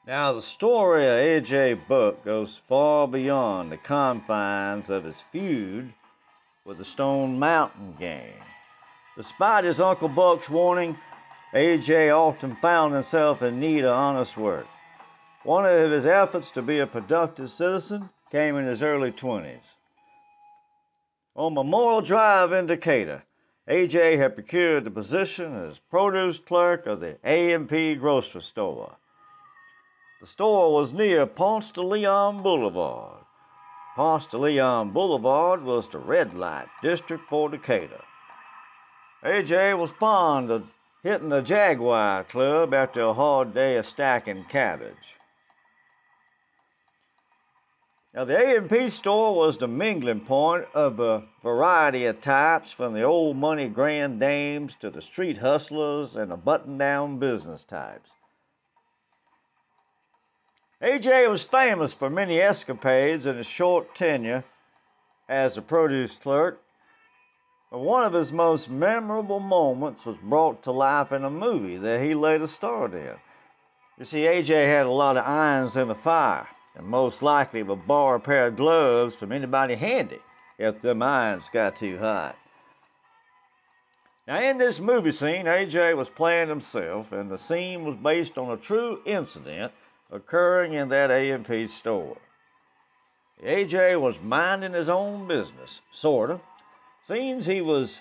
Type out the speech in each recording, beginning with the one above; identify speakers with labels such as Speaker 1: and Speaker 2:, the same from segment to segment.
Speaker 1: Now, the story of A.J. Buck goes far beyond the confines of his feud with the Stone Mountain Gang. Despite his Uncle Buck's warning, A.J. often found himself in need of honest work. One of his efforts to be a productive citizen came in his early 20s. On Memorial Drive in Decatur, A.J. had procured the position as produce clerk of the A&P grocery store. The store was near Ponce de Leon Boulevard. Ponce de Leon Boulevard was the red light district for Decatur. A.J. was fond of hitting the Jaguar Club after a hard day of stacking cabbage. Now, the A&P store was the mingling point of a variety of types, from the old money grand dames to the street hustlers and the button-down business types. A.J. was famous for many escapades in his short tenure as a produce clerk. But one of his most memorable moments was brought to life in a movie that he later starred in. You see, A.J. had a lot of irons in the fire, and most likely would borrow a pair of gloves from anybody handy if them irons got too hot. Now, in this movie scene, A.J. was playing himself, and the scene was based on a true incident occurring in that A&P store. A.J. was minding his own business, sorta. Seems he was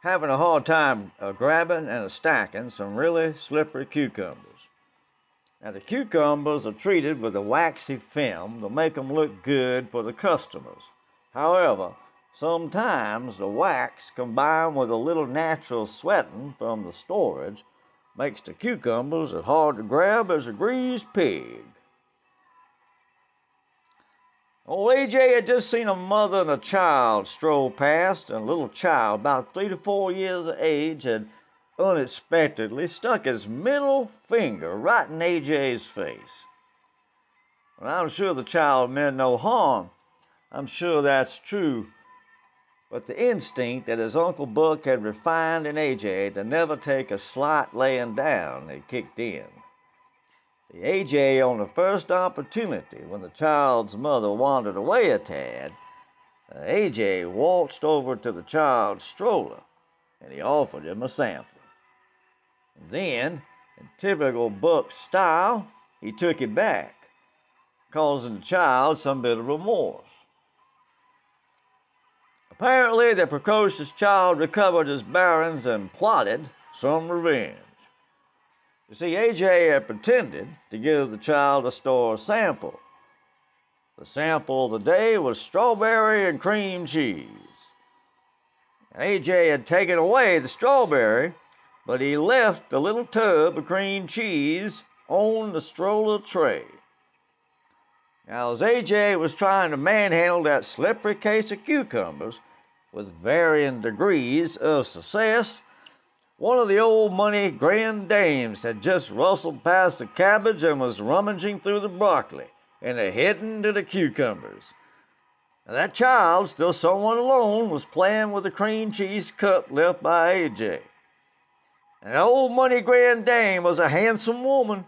Speaker 1: having a hard time grabbing and stacking some really slippery cucumbers. Now, the cucumbers are treated with a waxy film to make them look good for the customers. However, sometimes the wax combined with a little natural sweating from the storage makes the cucumbers as hard to grab as a greased pig. Old A.J. had just seen a mother and a child stroll past, and a little child about 3 to 4 years of age had unexpectedly stuck his middle finger right in A.J.'s face. Well, I'm sure the child meant no harm. I'm sure that's true. But the instinct that his Uncle Buck had refined in A.J. to never take a slight laying down had kicked in. The A.J., on the first opportunity, when the child's mother wandered away a tad, A.J. waltzed over to the child's stroller, and he offered him a sample. And then, in typical Buck style, he took it back, causing the child some bit of remorse. Apparently, the precocious child recovered his bearings and plotted some revenge. You see, A.J. had pretended to give the child a store sample. The sample of the day was strawberry and cream cheese. A.J. had taken away the strawberry, but he left the little tub of cream cheese on the stroller tray. Now, as A.J. was trying to manhandle that slippery case of cucumbers with varying degrees of success, one of the old money grand dames had just rustled past the cabbage and was rummaging through the broccoli and heading to the cucumbers. Now, that child, still somewhat alone, was playing with the cream cheese cup left by A.J. And the old money grand dame was a handsome woman,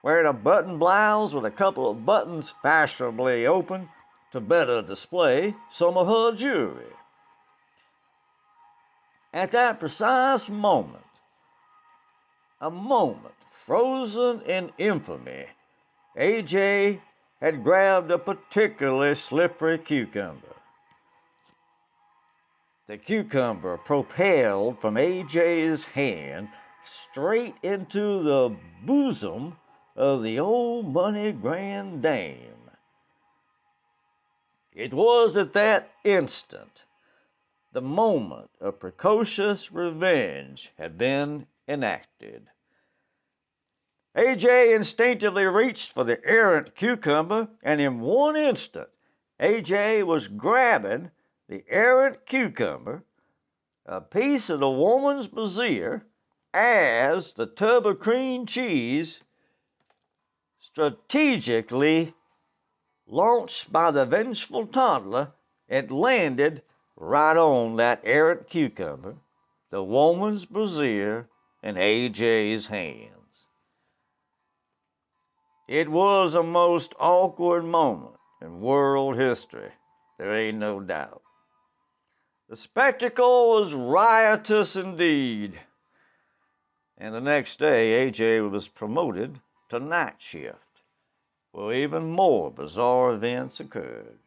Speaker 1: wearing a button blouse with a couple of buttons fashionably open to better display some of her jewelry. At that precise moment, a moment frozen in infamy, A.J. had grabbed a particularly slippery cucumber. The cucumber propelled from A.J.'s hand straight into the bosom of the old money grand dame. It was at that instant, the moment of precocious revenge had been enacted. A.J. instinctively reached for the errant cucumber, and in one instant, A.J. was grabbing the errant cucumber, a piece of the woman's brassiere, as the tub of cream cheese, strategically launched by the vengeful toddler, it landed right on that errant cucumber, the woman's brassiere, in A.J.'s hands. It was a most awkward moment in world history, there ain't no doubt. The spectacle was riotous indeed, and the next day A.J. was promoted to night shift, where even more bizarre events occurred.